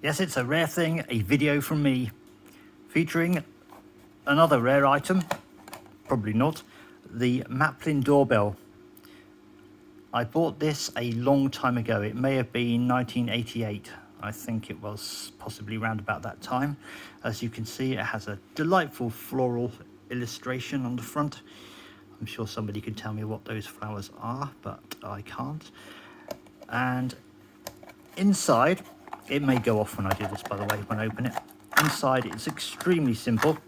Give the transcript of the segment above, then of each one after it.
Yes, it's a rare thing, a video from me featuring another rare item, probably not, the Maplin doorbell. I bought this a long time ago. It may have been 1988. I think it was possibly around about that time. As you can see, it has a delightful floral illustration on the front. I'm sure somebody could tell me what those flowers are, but I can't. And inside, it may go off when I do this, by the way, when I open it. Inside, it's extremely simple.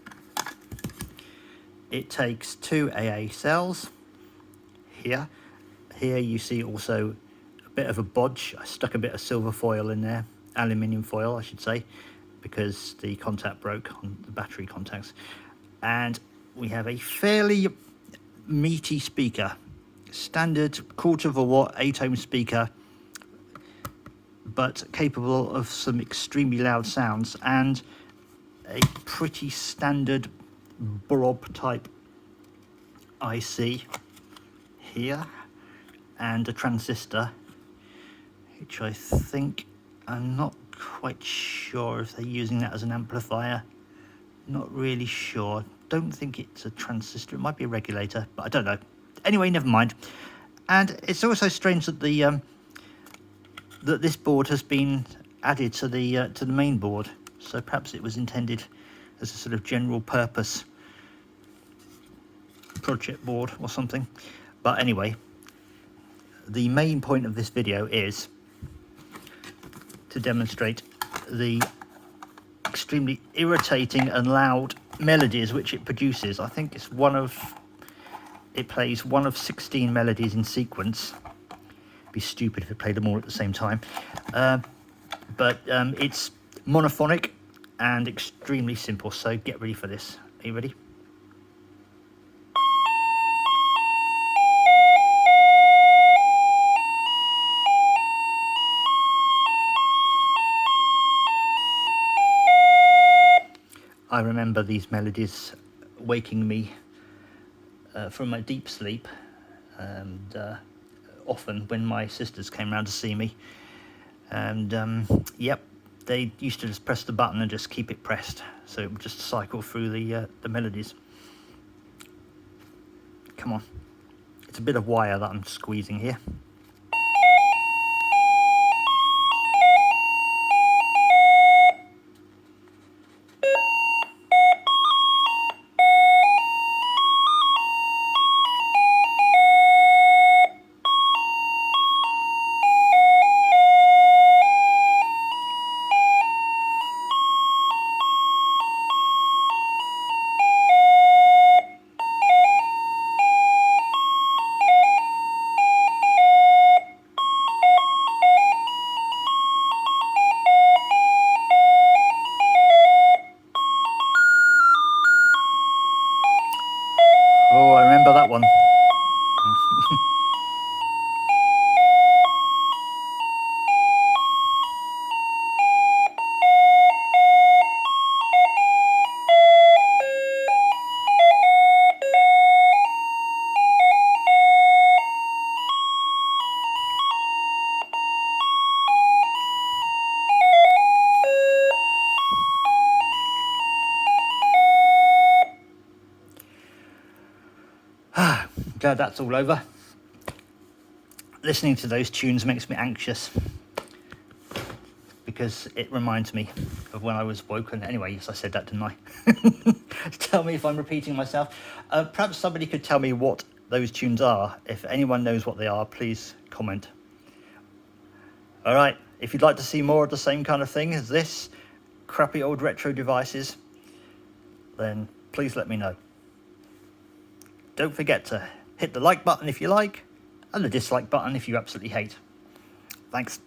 It takes 2 AA cells here. Here you see also a bit of a bodge. I stuck a bit of silver foil in there, aluminium foil I should say, because the contact broke on the battery contacts. And we have a fairly meaty speaker, standard 1/4 of a watt 8 ohm speaker, but capable of some extremely loud sounds, and a pretty standard blob type IC here, and a transistor, which I think, I'm not quite sure if they're using that as an amplifier. Not really sure. Don't think it's a transistor. It might be a regulator, but I don't know. Anyway, never mind. And it's also strange that that this board has been added to the main board. So perhaps it was intended as a sort of general purpose project board or something. But anyway, the main point of this video is to demonstrate the extremely irritating and loud melodies which it produces. I think it's it plays one of 16 melodies in sequence. It'd be stupid if it played them all at the same time. But it's monophonic and extremely simple, so get ready for this. Are you ready? I remember these melodies waking me from my deep sleep, and often when my sisters came round to see me. And yep, they used to just press the button and just keep it pressed, so it would just cycle through the melodies. Come on, it's a bit of wire that I'm squeezing here. Oh, I remember that one. Glad that's all over. Listening to those tunes makes me anxious because it reminds me of when I was woken. Anyway, yes, I said that, didn't I? Tell me if I'm repeating myself. Perhaps somebody could tell me what those tunes are. If anyone knows what they are, please comment. All right, if you'd like to see more of the same kind of thing as this, crappy old retro devices, then please let me know. Don't forget to hit the like button if you like, and the dislike button if you absolutely hate. Thanks.